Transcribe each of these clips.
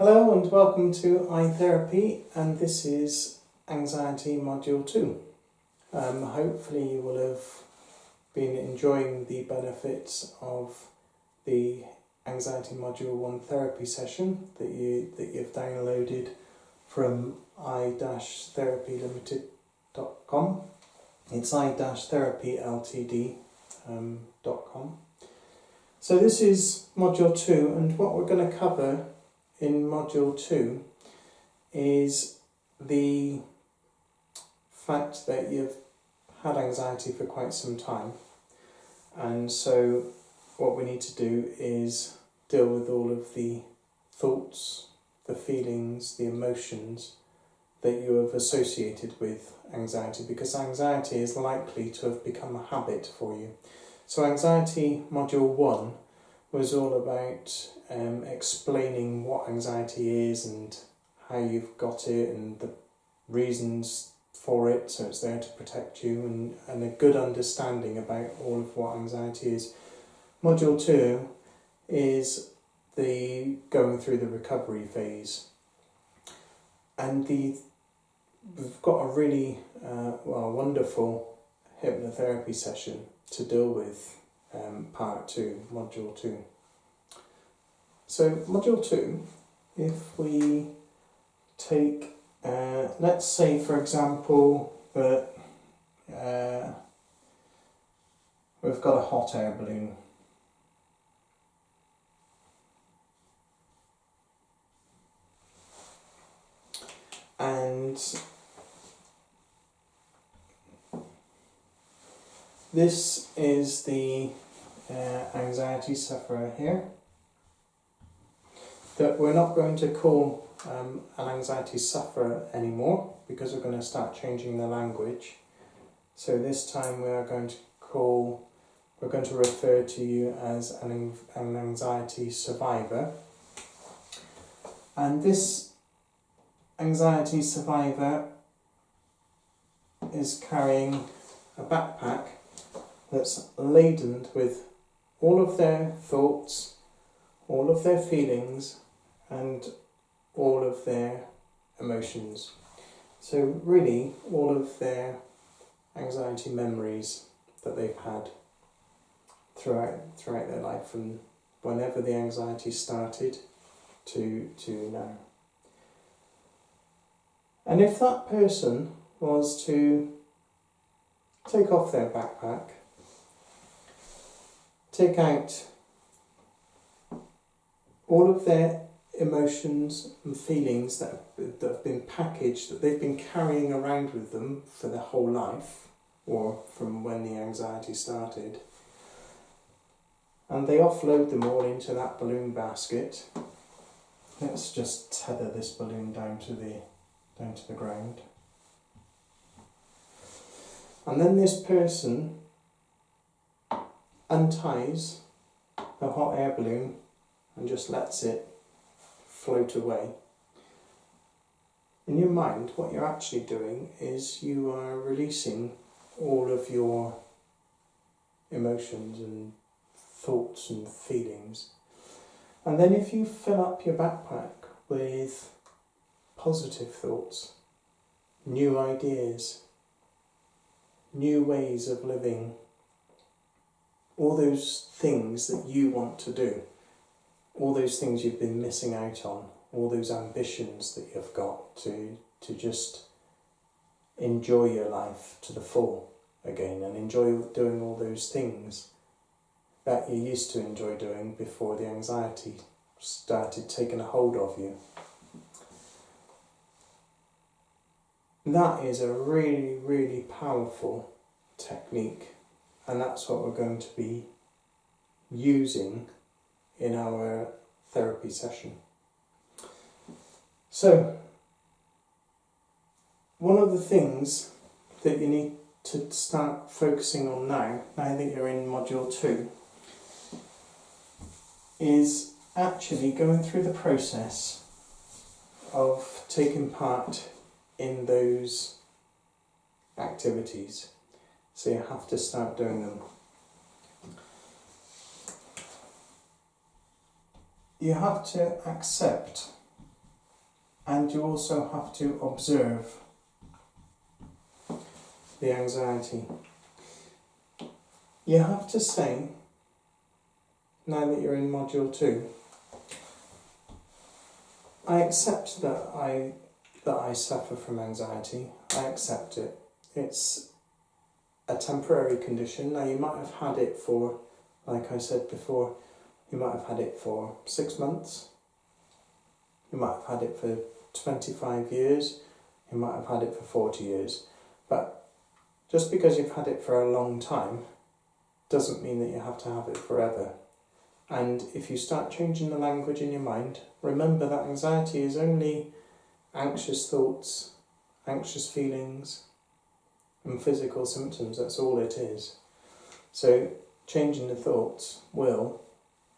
Hello and welcome to i-therapy, and this is Anxiety Module 2. Hopefully you will have been enjoying the benefits of the Anxiety Module 1 therapy session that you've downloaded from i-therapyltd.com. It's i-therapyltd.com. So this is Module 2, and what we're going to cover in Module 2 is the fact that you've had anxiety for quite some time, and so what we need to do is deal with all of the thoughts, the feelings, the emotions that you have associated with anxiety, because anxiety is likely to have become a habit for you. So Anxiety Module 1 was all about explaining what anxiety is and how you've got it and the reasons for it, so it's there to protect you, and a good understanding about all of what anxiety is. Module 2 is the going through the recovery phase, and we've got a really wonderful hypnotherapy session to deal with part 2, Module 2. So Module 2, if we take, let's say for example that we've got a hot air balloon. And this is the anxiety sufferer here, that we're not going to call an anxiety sufferer anymore, because we're going to start changing the language. So this time we're going to refer to you as an anxiety survivor. And this anxiety survivor is carrying a backpack that's laden with all of their thoughts, all of their feelings, and all of their emotions. So really all of their anxiety memories that they've had throughout their life, from whenever the anxiety started to now. And if that person was to take off their backpack, take out all of their emotions and feelings that have been packaged, that they've been carrying around with them for their whole life, or from when the anxiety started, and they offload them all into that balloon basket. Let's just tether this balloon down to the ground. And then this person unties the hot air balloon and just lets it float away. In your mind, what you're actually doing is you are releasing all of your emotions and thoughts and feelings. And then if you fill up your backpack with positive thoughts, new ideas, new ways of living, all those things that you want to do, all those things you've been missing out on, all those ambitions that you've got to just enjoy your life to the full again, and enjoy doing all those things that you used to enjoy doing before the anxiety started taking a hold of you. That is a really, really powerful technique, and that's what we're going to be using in our therapy session. So, one of the things that you need to start focusing on now that you're in Module 2, is actually going through the process of taking part in those activities. So you have to start doing them. You have to accept and you also have to observe the anxiety. You have to say, now that you're in module 2, I accept that I suffer from anxiety. I accept it. It's a temporary condition. Now you might have had it for, like I said before, you might have had it for 6 months. You might have had it for 25 years. You might have had it for 40 years. But just because you've had it for a long time doesn't mean that you have to have it forever. And if you start changing the language in your mind, remember that anxiety is only anxious thoughts, anxious feelings, and physical symptoms. That's all it is. So changing the thoughts will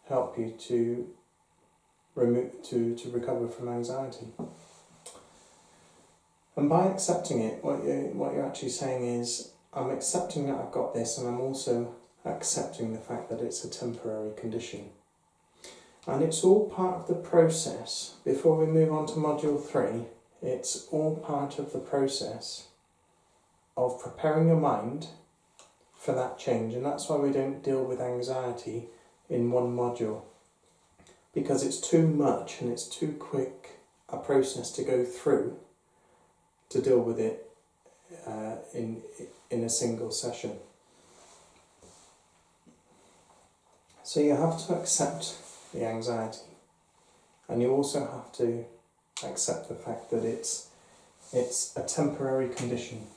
help you to recover from anxiety. And by accepting it, what you're actually saying is, I'm accepting that I've got this, and I'm also accepting the fact that it's a temporary condition. And it's all part of the process. Before we move on to module 3, it's all part of the process of preparing your mind for that change. And that's why we don't deal with anxiety in one module, because it's too much and it's too quick a process to go through to deal with it in a single session. So you have to accept the anxiety, and you also have to accept the fact that it's a temporary condition.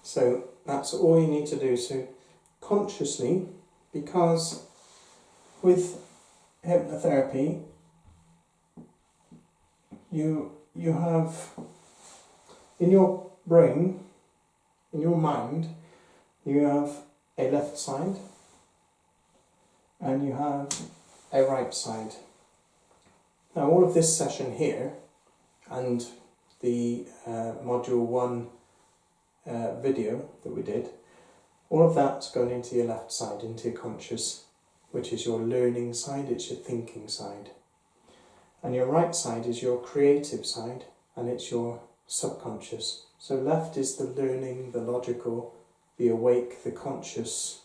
So that's all you need to do. So consciously, because with hypnotherapy, you have in your brain, in your mind, you have a left side and you have a right side. Now all of this session here and the module 1 video that we did, all of that's going into your left side, into your conscious, which is your learning side, it's your thinking side. And your right side is your creative side, and it's your subconscious. So left is the learning, the logical, the awake, the conscious.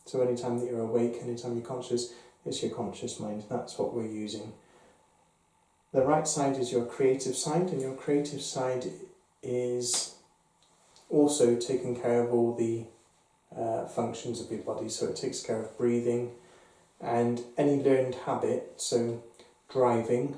So anytime that you're awake, anytime you're conscious, it's your conscious mind. That's what we're using. The right side is your creative side, and your creative side is also taking care of all the functions of your body. So it takes care of breathing and any learned habit. So driving,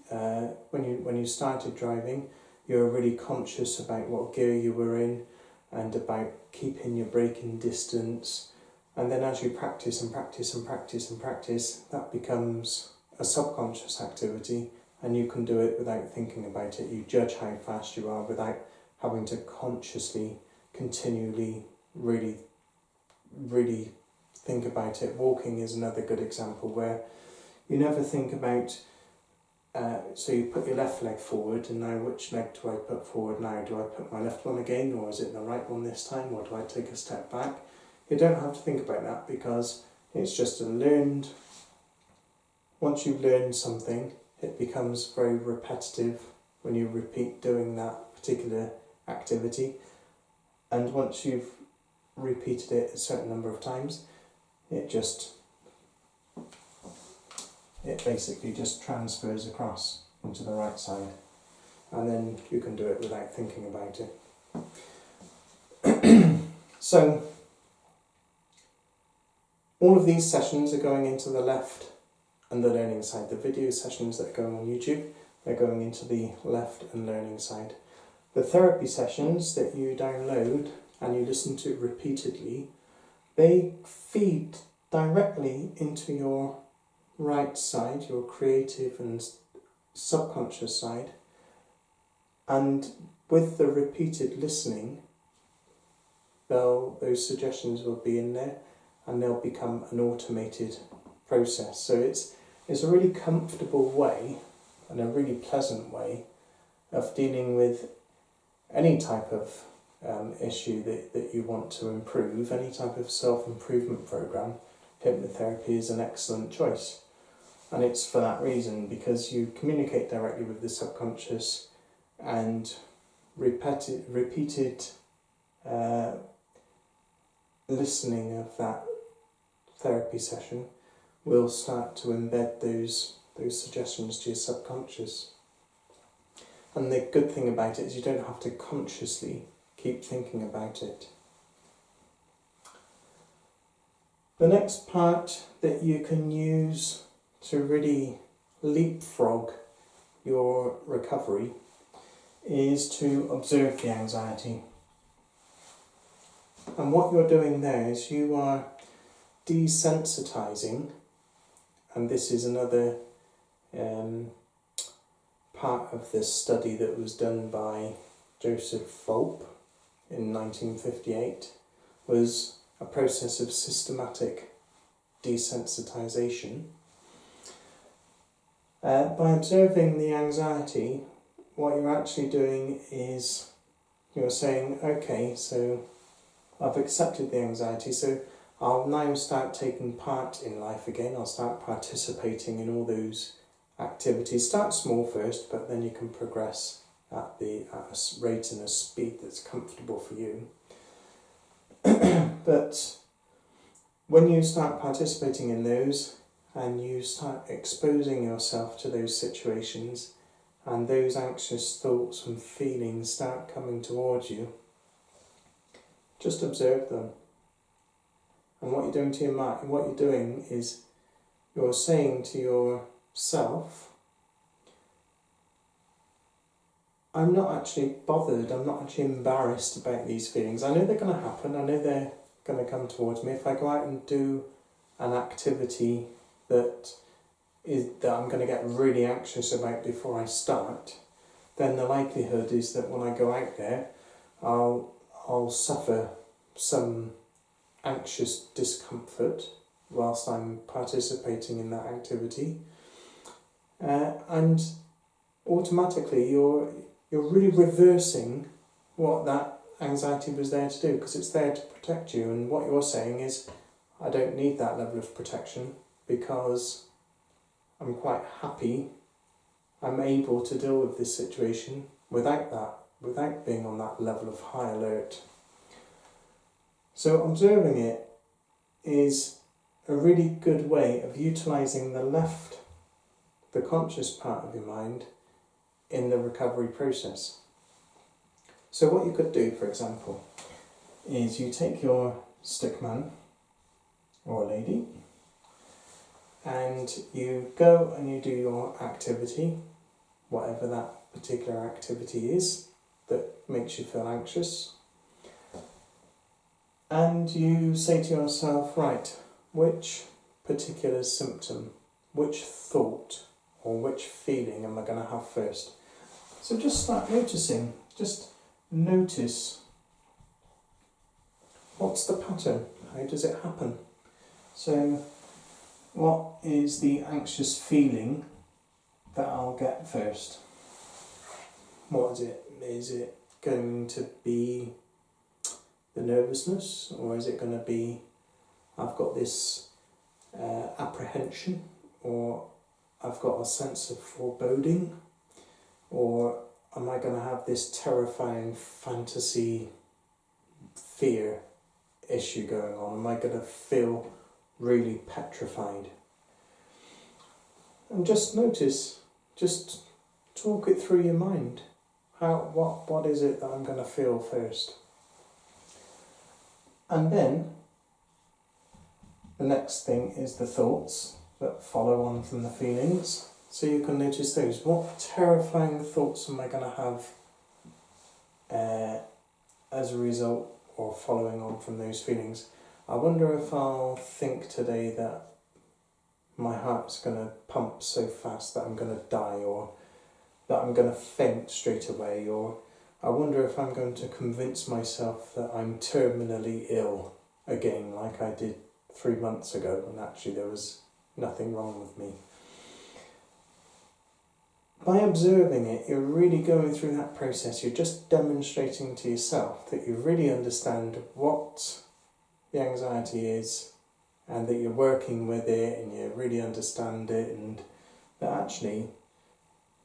when you started driving, you were really conscious about what gear you were in and about keeping your braking distance. And then as you practice and practice and practice and practice, that becomes a subconscious activity, and you can do it without thinking about it. You judge how fast you are without having to consciously, continually, really think about it. Walking is another good example where you never think about, so you put your left leg forward, and now which leg do I put forward now? Do I put my left one again, or is it the right one this time, or do I take a step back? You don't have to think about that, because it's just a learned, once you've learned something, it becomes very repetitive when you repeat doing that particular activity. And once you've repeated it a certain number of times, it basically just transfers across into the right side, and then you can do it without thinking about it. So all of these sessions are going into the left and the learning side. The video sessions that are going on YouTube, they're going into the left and learning side. The therapy sessions that you download and you listen to repeatedly, they feed directly into your right side, your creative and subconscious side, and with the repeated listening, those suggestions will be in there, and they'll become an automated process. So it's a really comfortable way and a really pleasant way of dealing with any type of issue that you want to improve, any type of self-improvement program, hypnotherapy is an excellent choice. And it's for that reason, because you communicate directly with the subconscious, and repeated listening of that therapy session will start to embed those suggestions to your subconscious. And the good thing about it is you don't have to consciously keep thinking about it. The next part that you can use to really leapfrog your recovery is to observe the anxiety. And what you're doing there is you are desensitizing, and this is another part of this study that was done by Joseph Fulp in 1958, was a process of systematic desensitization. By observing the anxiety, what you're actually doing is you're saying, okay, so I've accepted the anxiety, so I'll now start taking part in life again. I'll start participating in all those activities. Start small first, but then you can progress at a rate and a speed that's comfortable for you. But when you start participating in those, and you start exposing yourself to those situations, and those anxious thoughts and feelings start coming towards you, just observe them. And what you're doing to your mind, what you're doing is you're saying to yourself, I'm not actually bothered, I'm not actually embarrassed about these feelings. I know they're going to happen, I know they're going to come towards me. If I go out and do an activity that I'm going to get really anxious about before I start, then the likelihood is that when I go out there, I'll suffer some anxious discomfort whilst I'm participating in that activity, and automatically you're really reversing what that anxiety was there to do, because it's there to protect you. And what you're saying is, I don't need that level of protection because I'm quite happy, I'm able to deal with this situation without being on that level of high alert. So observing it is a really good way of utilising the conscious part of your mind in the recovery process. So what you could do, for example, is you take your stickman or lady, and you go and you do your activity, whatever that particular activity is that makes you feel anxious, and you say to yourself, right, which particular symptom, which thought or which feeling am I going to have first? So just start noticing, just notice what's the pattern, how does it happen? So what is the anxious feeling that I'll get first? What is it? Is it going to be the nervousness, or is it going to be I've got this apprehension, or I've got a sense of foreboding, or am I going to have this terrifying fantasy fear issue going on? Am I going to feel really petrified? And just notice, just talk it through your mind. What is it that I'm going to feel first? And then the next thing is the thoughts that follow on from the feelings. So you can notice those. What terrifying thoughts am I going to have as a result or following on from those feelings? I wonder if I'll think today that my heart's going to pump so fast that I'm going to die, or that I'm going to faint straight away, or I wonder if I'm going to convince myself that I'm terminally ill again, like I did 3 months ago, and actually there was nothing wrong with me. by observing it, you're really going through that process. You're just demonstrating to yourself that you really understand what the anxiety is, and that you're working with it and you really understand it, and that actually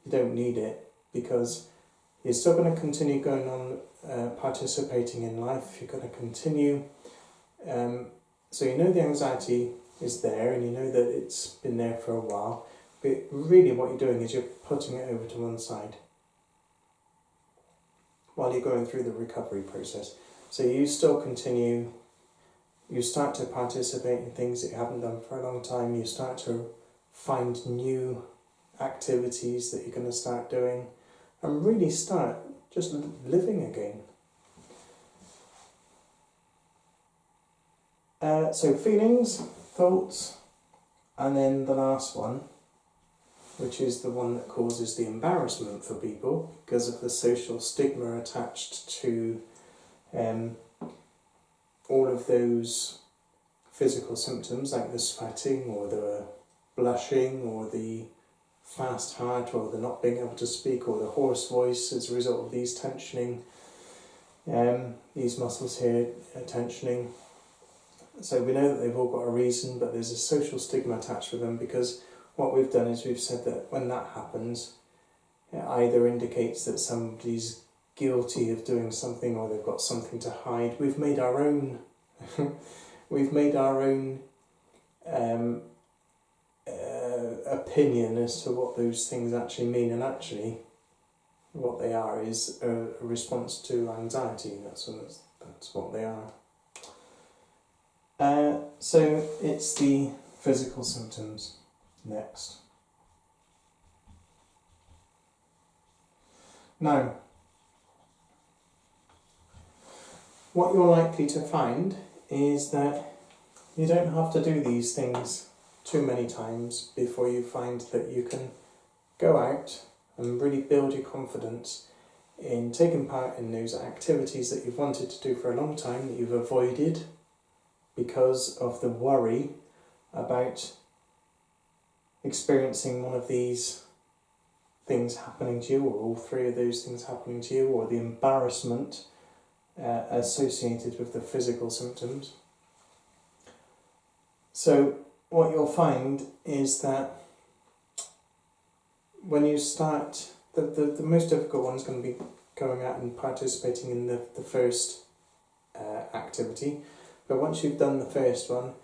you don't need it, because you're still going to continue going on participating in life. You're going to continue, so you know the anxiety is there and you know that it's been there for a while, but really what you're doing is you're putting it over to one side while you're going through the recovery process. So you still continue, you start to participate in things that you haven't done for a long time, you start to find new activities that you're going to start doing, and really start just living again. So feelings, thoughts, and then the last one, which is the one that causes the embarrassment for people because of the social stigma attached to all of those physical symptoms, like the sweating or the blushing or the fast heart or the not being able to speak or the hoarse voice as a result of these tensioning, these muscles here are tensioning. So we know that they've all got a reason, but there's a social stigma attached with them, because what we've done is we've said that when that happens, it either indicates that somebody's guilty of doing something or they've got something to hide. We've made our own opinion as to what those things actually mean, and actually what they are is a response to anxiety. That's what they are. So it's the physical symptoms next. Now, what you're likely to find is that you don't have to do these things too many times before you find that you can go out and really build your confidence in taking part in those activities that you've wanted to do for a long time, that you've avoided because of the worry about experiencing one of these things happening to you, or all three of those things happening to you, or the embarrassment associated with the physical symptoms. So what you'll find is that when you start, the most difficult one is going to be going out and participating in the first activity. But once you've done the first one,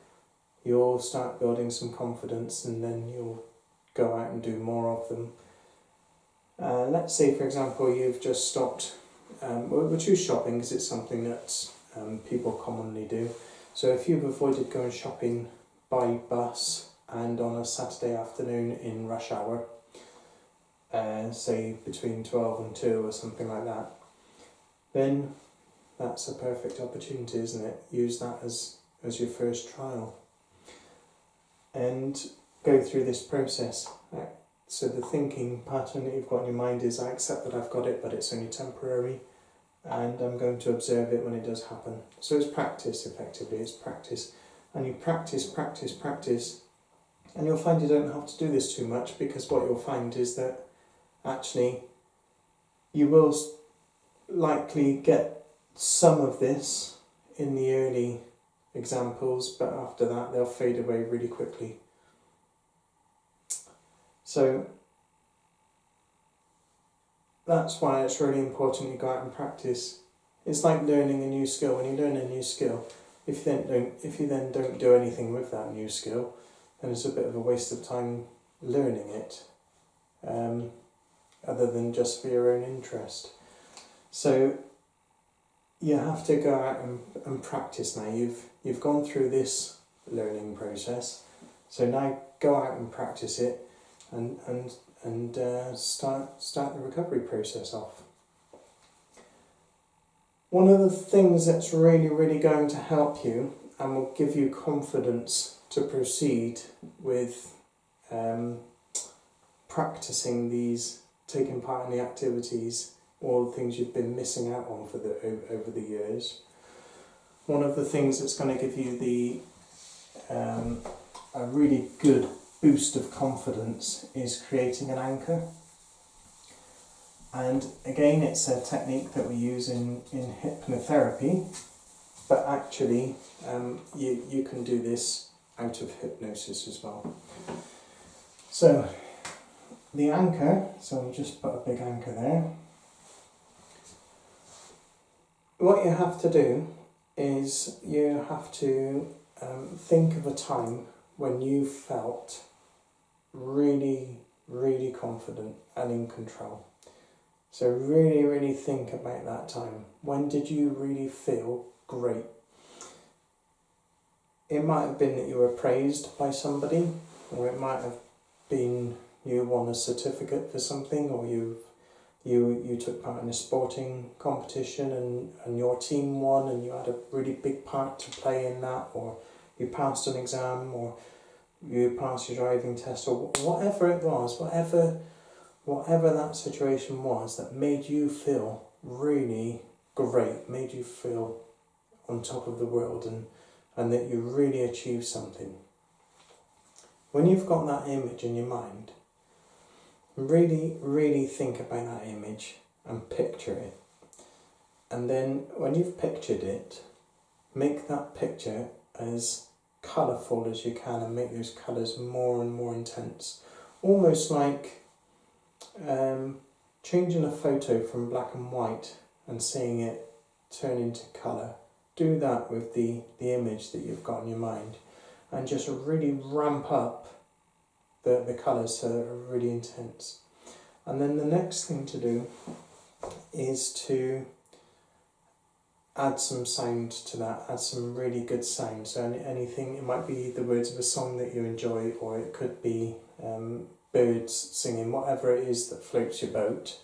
you'll start building some confidence, and then you'll go out and do more of them. Let's say, for example, you've just stopped. We'll choose shopping because it's something that people commonly do. So if you've avoided going shopping by bus and on a Saturday afternoon in rush hour, say between 12 and 2 or something like that, then that's a perfect opportunity, isn't it? Use that as your first trial and go through this process. So the thinking pattern that you've got in your mind is, I accept that I've got it, but it's only temporary, and I'm going to observe it when it does happen. So it's practice, effectively, it's practice. And you practice, and you'll find you don't have to do this too much, because what you'll find is that actually you will likely get some of this in the early examples, but after that they'll fade away really quickly. So that's why it's really important you go out and practice. It's like learning a new skill. When you learn a new skill, if you then don't do anything with that new skill, then it's a bit of a waste of time learning it, other than just for your own interest. So you have to go out and practice now. You've gone through this learning process, so now go out and practice it, and start the recovery process off. One of the things that's really going to help you and will give you confidence to proceed with practicing these, taking part in the activities, all the things you've been missing out on over the years. One of the things that's going to give you a really good boost of confidence is creating an anchor. And again, it's a technique that we use in hypnotherapy, but actually you can do this out of hypnosis as well. So the anchor, so I'll just put a big anchor there. What you have to do is you have to think of a time when you felt really, really confident and in control. So really, really think about that time. When did you really feel great? It might have been that you were praised by somebody, or it might have been you won a certificate for something, or you took part in a sporting competition and your team won and you had a really big part to play in that, or you passed an exam, or you passed your driving test, or whatever it was, whatever that situation was that made you feel really great, made you feel on top of the world and that you really achieved something. When you've got that image in your mind, really, really think about that image and picture it. And then when you've pictured it, make that picture as colourful as you can and make those colours more and more intense. Almost like changing a photo from black and white and seeing it turn into colour. Do that with the image that you've got in your mind, and just really ramp up the colours so they're really intense. And then the next thing to do is to add some sound to that, add some really good sound. So anything, it might be the words of a song that you enjoy, or it could be birds singing, whatever it is that floats your boat.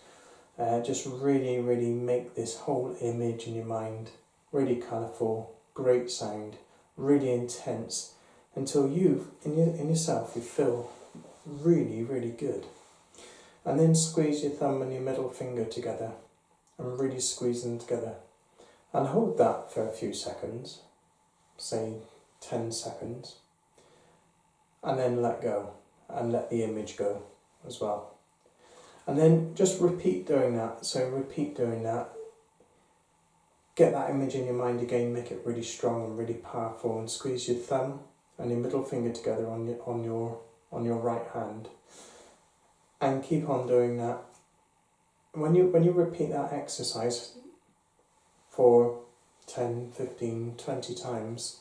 Just really, really make this whole image in your mind really colourful, great sound, really intense, until you, in yourself, you feel really, really good. And then squeeze your thumb and your middle finger together and really squeeze them together. And hold that for a few seconds, say 10 seconds, and then let go and let the image go as well. And then just repeat doing that. So repeat doing that. Get that image in your mind again, make it really strong and really powerful, and squeeze your thumb and your middle finger together on your right hand. And keep on doing that. When you repeat that exercise for 10, 15, 20 times,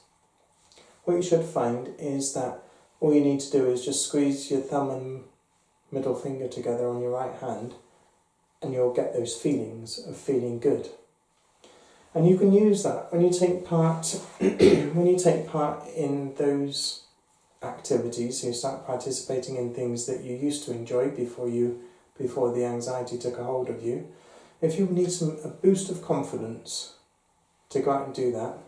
what you should find is that all you need to do is just squeeze your thumb and middle finger together on your right hand, and you'll get those feelings of feeling good. And you can use that when you take part in those activities. You start participating in things that you used to enjoy before the anxiety took a hold of you. If you need a boost of confidence to go out and do that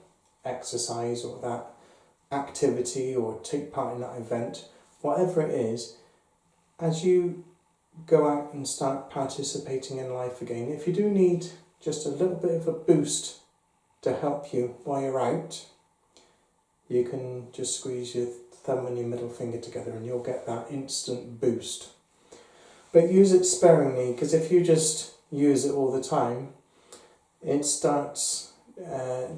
exercise or that activity or take part in that event, whatever it is, as you go out and start participating in life again, if you do need just a little bit of a boost to help you while you're out, you can just squeeze your thumb and your middle finger together and you'll get that instant boost. But use it sparingly, because if you just use it all the time, it starts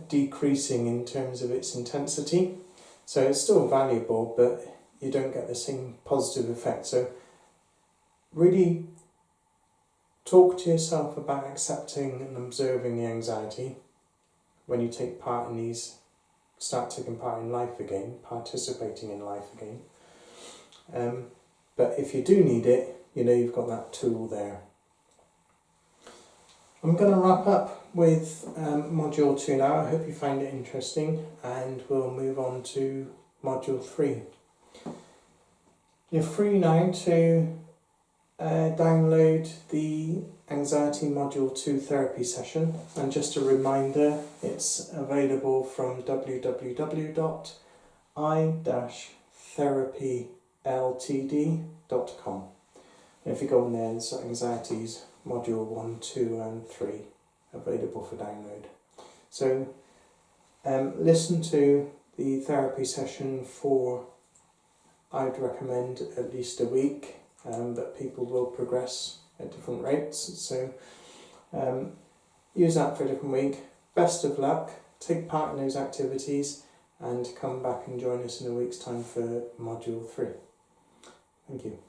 decreasing in terms of its intensity. So it's still valuable, but you don't get the same positive effect. So really talk to yourself about accepting and observing the anxiety when you take part in these, start taking part in life again, participating in life again. But if you do need it, you know you've got that tool there. I'm going to wrap up with Module 2 now. I hope you find it interesting, and we'll move on to Module 3. You're free now to download the Anxiety Module 2 therapy session, and just a reminder, it's available from www.i-therapyltd.com. And if you go on there, there's Anxieties Module 1, 2 and 3 available for download. So listen to the therapy session for, I'd recommend at least a week, that people will progress at different rates. So use that for a different week. Best of luck, take part in those activities and come back and join us in a week's time for Module 3. Thank you.